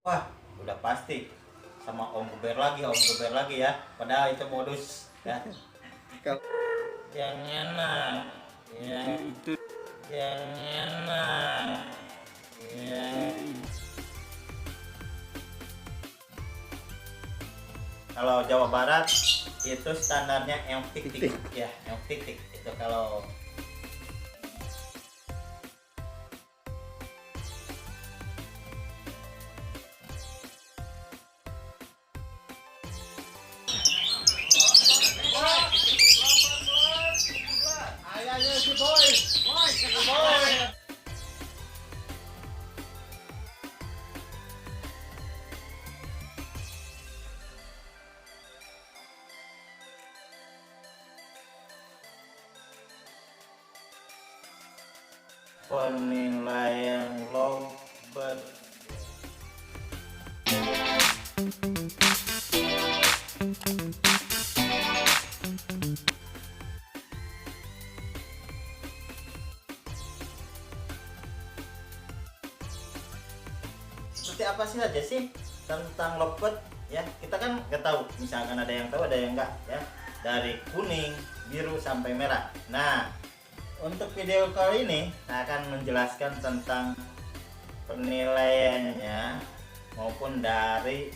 Wah, udah pasti sama Om Geber lagi ya. Padahal itu modus ya. Kalau Yang enak, yang itu yang enak, yang kalau Jawa Barat itu standarnya yang tik-tik ya, yang tik-tik itu kalau ayahnya si boy, boy. Penilaian lowbat seperti apa sih aja sih tentang lowbat ya, kita kan nggak tahu, misalkan ada yang tahu ada yang enggak ya, dari kuning, biru sampai merah. Nah, untuk video kali ini saya akan menjelaskan tentang penilaiannya maupun dari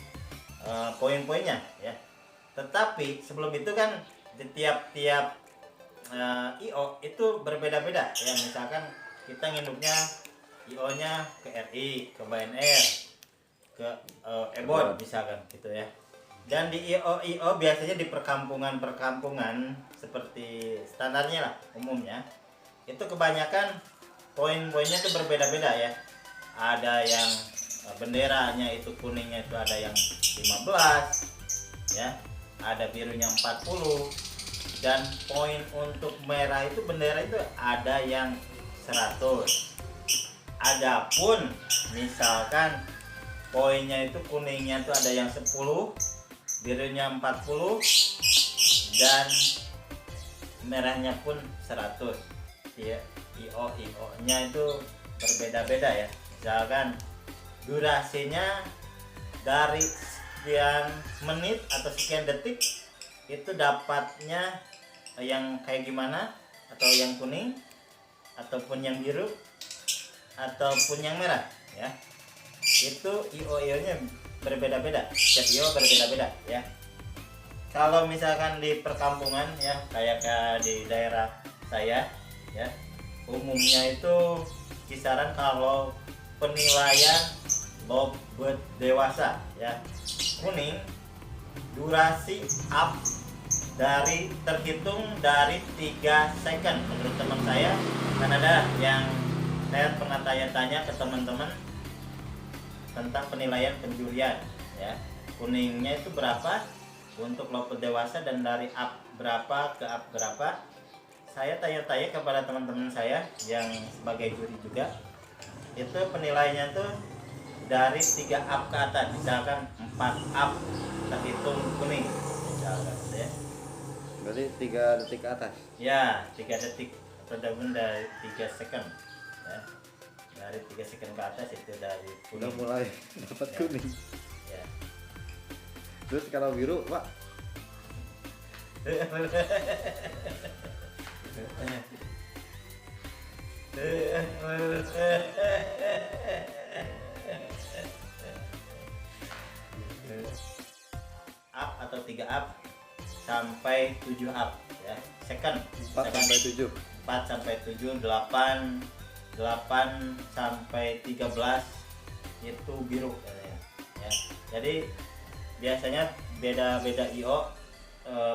poin-poinnya ya. Tetapi sebelum itu kan di tiap-tiap IO itu berbeda-beda ya. Misalkan kita nginduknya IO-nya ke RI, ke BNR, ke Ebon misalkan gitu ya. Dan di IO biasanya di perkampungan-perkampungan seperti standarnya lah umumnya itu kebanyakan poin-poinnya itu berbeda-beda ya. Ada yang benderanya itu kuningnya itu ada yang 15 ya, ada birunya 40, dan poin untuk merah itu bendera itu ada yang 100. Adapun misalkan poinnya itu kuningnya itu ada yang 10, birunya 40, dan merahnya pun 100 ya. IO nya itu berbeda-beda ya. Misalkan durasinya dari sekian menit atau sekian detik itu dapatnya yang kayak gimana, atau yang kuning ataupun yang biru ataupun yang merah ya. Itu IO nya berbeda-beda, setiap IO berbeda-beda ya. Kalau misalkan di perkampungan ya, kayak di daerah saya ya, umumnya itu kisaran kalau penilaian lowbat dewasa ya, kuning durasi up dari terhitung dari 3 second menurut teman saya. Kan ada yang saya pernah tanya-tanya ke teman-teman tentang penilaian penjurian ya, kuningnya itu berapa untuk lowbat dewasa dan dari up berapa ke up berapa. Saya tanya-tanya kepada teman-teman saya yang sebagai juri juga, itu penilaiannya tuh dari 3 up ke atas, misalkan 4 up terhitung kuning misalkan ya. berarti 3 detik ke atas. Ya, 3 detik ataupun dari 3 second ya. Dari 3 second ke atas itu dari Udah kuning. mulai dapat Ya. kuning. Ya. Terus kalau biru, Pak, Up atau 3 up sampai 7 up ya, second 4 sampai 7. 4 sampai 7, 8 sampai 13 itu biru katanya ya. Jadi biasanya beda-beda IO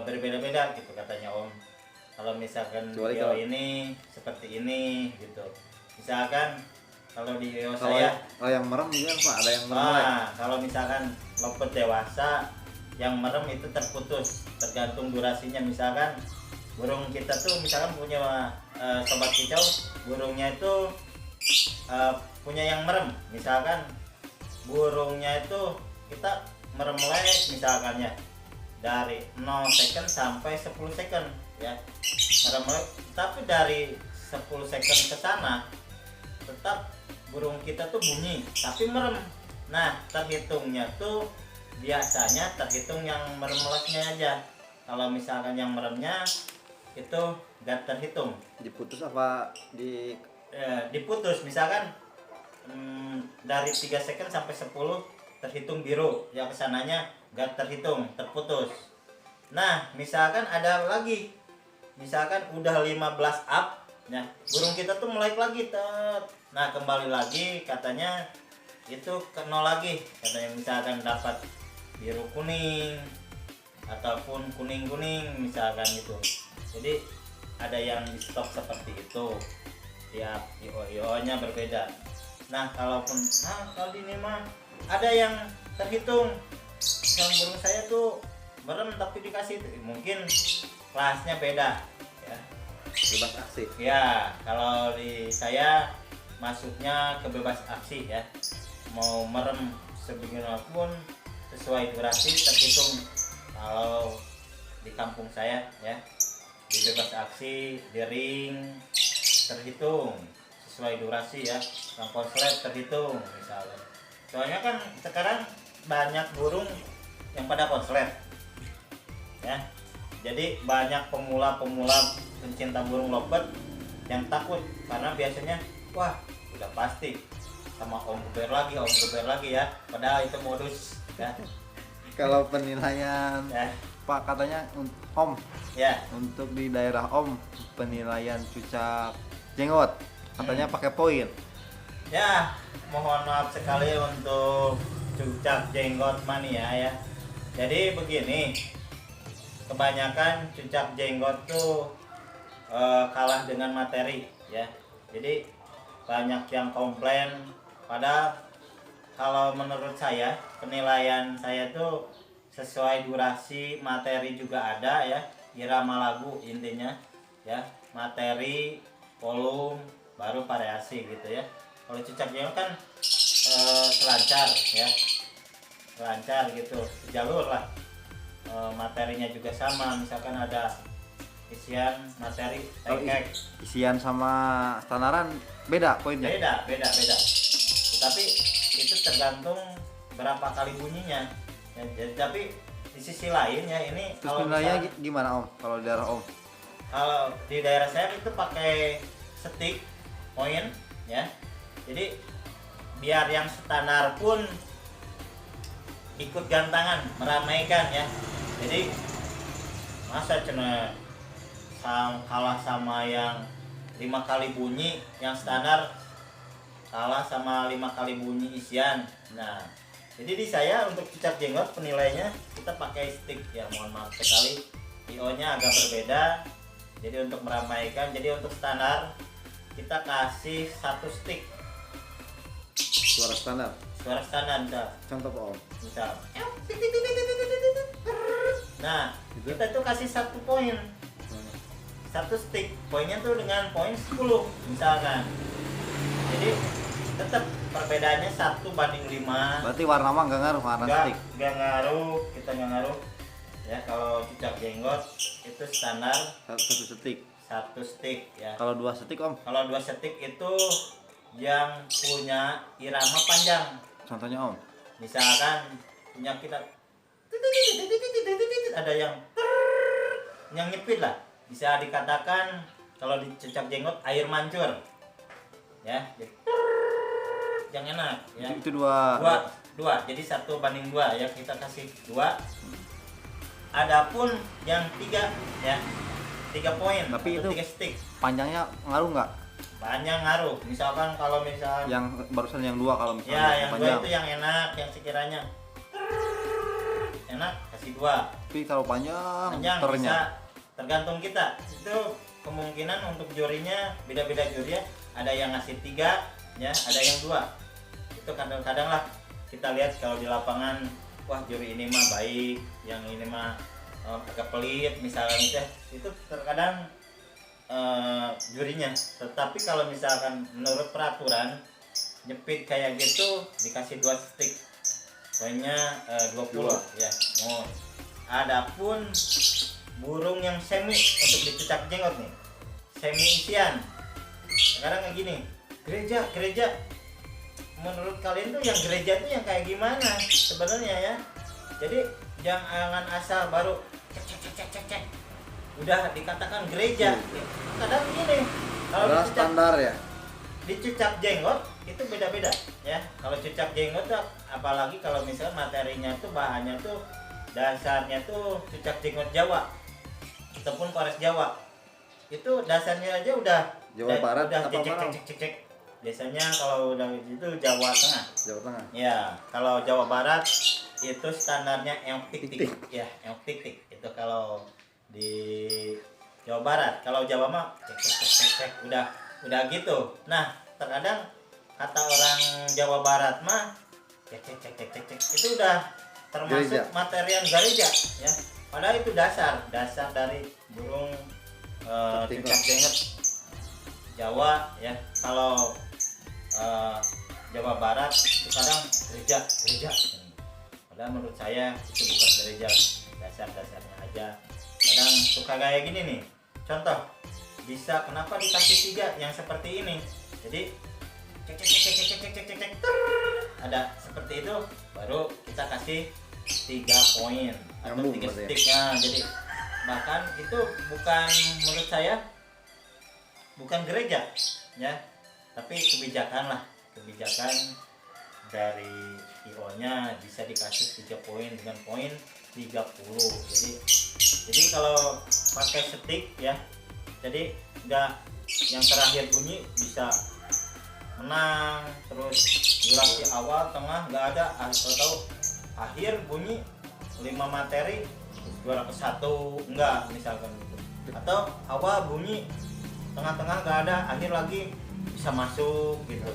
berbeda-beda gitu katanya Om. Kalau misalkan Kecuali IO kalau- ini seperti ini gitu. Misalkan kalau di IO Kalau saya, yang merem gimana, Pak? Ada yang merem lagi. kalau misalkan lowbat dewasa yang merem itu terputus tergantung durasinya. Misalkan burung kita tuh misalkan punya sobat kicau, burungnya itu punya yang merem, misalkan burungnya itu kita merem melek misalkannya dari 0 second sampai 10 second ya, merem melek, tapi dari 10 second ke sana tetap burung kita tuh bunyi tapi merem Nah, terhitungnya tuh biasanya terhitung yang merem-meleknya aja. Kalau misalkan yang meremnya itu gak terhitung. Diputus apa di Diputus misalkan dari 3 second sampai 10 terhitung biru, yang kesananya gak terhitung, terputus. Nah, misalkan ada lagi, misalkan udah 15 up, nah burung kita tuh melek lagi, tet. Nah, kembali lagi katanya itu ke nol lagi, katanya misalkan dapat biru kuning ataupun kuning kuning misalkan gitu. Jadi ada yang di stop seperti itu, tiap IO nya berbeda. Nah, kalau di ini mah ada yang terhitung, yang burung saya tuh merem tapi dikasih, mungkin kelasnya beda ya. bebas aksi. Ya, kalau di saya masuknya ke bebas aksi ya. Mau merem sebagaimanapun sesuai durasi terhitung. Kalau di kampung saya ya, di bebas aksi, di ring terhitung sesuai durasi ya. Yang konslet terhitung misalnya. Soalnya kan sekarang banyak burung yang pada konslet ya. Jadi banyak pemula-pemula pencinta burung lovebird yang takut karena biasanya wah udah pasti sama om geber lagi ya, padahal itu modus ya. Kalau penilaian Ya, Pak katanya Om, ya, untuk di daerah Om penilaian cucak jenggot katanya pakai poin. ya, mohon maaf sekali untuk cucak jenggot mania ya. Jadi begini, kebanyakan cucak jenggot tuh kalah dengan materi ya. Jadi banyak yang komplain, padahal kalau menurut saya penilaian saya tuh sesuai durasi, materi juga ada ya, irama lagu intinya ya, materi, volume, baru variasi gitu ya. Kalau cucak jenggot kan selancar ya, selancar gitu, sejalur lah. Materinya juga sama, misalkan ada isian materi Kalau tengkek, isian sama standaran beda poinnya. beda tetapi itu tergantung berapa kali bunyinya ya, tapi di sisi lain ya ini Terus kalau penilaiannya misal- gimana Om? Kalau di daerah Om? kalau di daerah saya itu pakai stick poin ya, jadi biar yang standar pun ikut gantangan meramaikan ya. Jadi masa cina kalah sama yang 5 kali bunyi yang standar, kalah sama 5 kali bunyi isian. Nah, jadi di saya untuk cucak jenggot penilainya kita pakai stick ya, mohon maaf sekali IO nya agak berbeda. Jadi untuk meramaikan, jadi untuk standar kita kasih 1 stick Suara standar. suara standar Contoh Pak Om. misal. Nah, kita tuh kasih 1 poin, 1 stick, poinnya tuh dengan poin 10 misalkan. Jadi tetap perbedaannya 1:5. Berarti warna mah nggak ngaruh warna stick. Nggak ngaruh, kita nggak ngaruh ya. Kalau cucak jenggot itu standar Satu stick. 1 stick ya. Kalau 2 stick Om, Kalau 2 stick itu yang punya irama panjang, contohnya Om. misalkan punya kita ada yang nyepit lah, bisa dikatakan kalau di cucak jenggot air mancur ya, yang enak ya. Itu dua. Dua, jadi 1:2 ya, kita kasih 2. Adapun yang 3 ya, 3 poin Tapi atau itu 3 stick panjangnya ngaruh nggak? banyak ngaruh. Misalkan kalau misalnya Yang barusan yang 2 kalau misalnya ya yang 2 panjang. itu yang enak, yang sekiranya enak kasih 2. Tapi kalau panjang, Panjang ternya. bisa, tergantung kita. Itu kemungkinan untuk jurinya beda-beda juri ya. Ada yang ngasih 3 ya, ada yang 2. Itu kadang-kadang lah kita lihat kalau di lapangan, wah juri ini mah baik, yang ini mah agak pelit misalkan itu terkadang jurinya. Tetapi kalau misalkan menurut peraturan nyepit kayak gitu dikasih 2 stick, poinnya 20 ya. Adapun burung yang semi untuk dicucak jenggot nih, semi isian, sekarang kayak gini, gereja menurut kalian tuh yang gereja tuh yang kayak gimana sebenarnya ya? Jadi jangan asal baru cek udah dikatakan gereja. Kadang gini, kalau Adalah dicucak, standar ya. dicucak jenggot itu beda-beda ya. Kalau cucak jenggot tuh, apalagi kalau misalnya materinya tuh bahannya tuh dasarnya tuh cucak jenggot Jawa ataupun Polres Jawa, itu dasarnya aja udah Jawa Barat udah apa mana? cek. Biasanya kalau udah itu Jawa Tengah. Jawa Tengah. Ya, kalau Jawa Barat itu standarnya eok tik tik. Tik-tik. Ya, eok tik tik. Itu kalau di Jawa Barat. Kalau Jawa mah cek udah gitu. Nah, terkadang kata orang Jawa Barat mah cek itu udah termasuk Gereja. materian gereja ya. Padahal itu dasar dari burung cucak jenggot Jawa ya. Kalau Jawa Barat itu kadang gereja. Padahal menurut saya itu bukan gereja, dasarnya aja. Kadang suka kayak gini nih. Contoh, bisa kenapa dikasih 3 yang seperti ini? Jadi cek, ada seperti itu, baru kita kasih 3 poin atau Nyambung 3 berarti ya? stick. Nah, jadi bahkan itu bukan, menurut saya bukan gereja ya, tapi kebijakan dari IO nya bisa dikasih 3 poin dengan poin 30. Jadi kalau pakai stick ya, jadi nggak yang terakhir bunyi bisa menang terus, durasi awal tengah nggak ada, atau akhir bunyi 5 materi juara ke 1 enggak misalkan gitu, atau awal bunyi tengah-tengah nggak ada, akhir lagi bisa masuk gitu.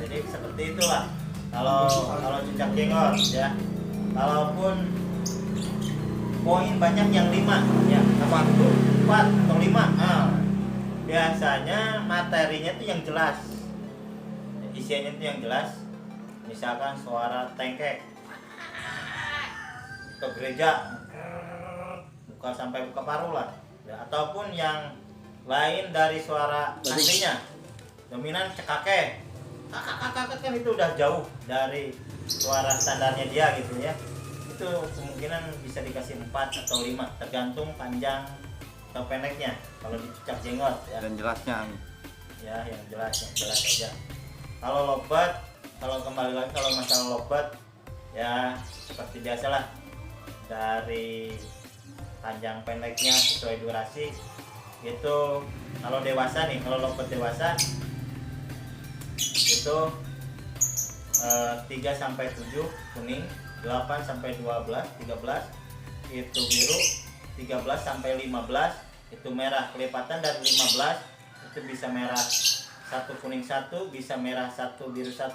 Jadi seperti itulah kalau cucak jenggot ya. Kalaupun poin banyak yang 5 ya, apa itu 4 atau 5, biasanya materinya tuh yang jelas, isiannya tuh yang jelas. Misalkan suara tengkek ke gereja, buka sampai buka paruh lah ya, ataupun yang lain dari suara aslinya, dominan cekake kakak kan itu udah jauh dari suara standarnya dia gitu ya. Itu kemungkinan bisa dikasih 4 atau 5 tergantung panjang atau pendeknya kalau dicucak jenggot ya. Dan jelasnya. Ya yang jelas aja. Kalau lobat, kalau kembali lagi kalau masalah lobat ya seperti biasalah, dari panjang pendeknya sesuai durasi itu. Kalau dewasa nih, kalau lobat dewasa itu 3 sampai 7 kuning, 8 sampai 12, 13 itu biru, 13 sampai 15 itu merah. Kelipatan dari 15 itu bisa merah 1 kuning 1, bisa merah 1 biru 1,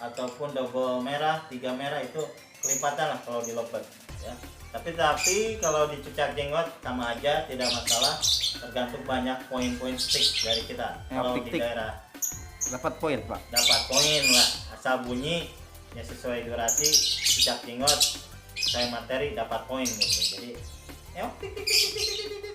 ataupun double merah 3 merah, itu kelipatan lah kalau di lobat ya. Tapi kalau dicucak jenggot sama aja, tidak masalah, tergantung banyak poin-poin stick dari kita. Kalau di tik-tik. daerah Dapat poin, Pak. dapat poin lah, asal bunyi ya sesuai durasi, cucak jenggot sesuai materi dapat poin gitu. Jadi tik tik tik tik tik tik tik.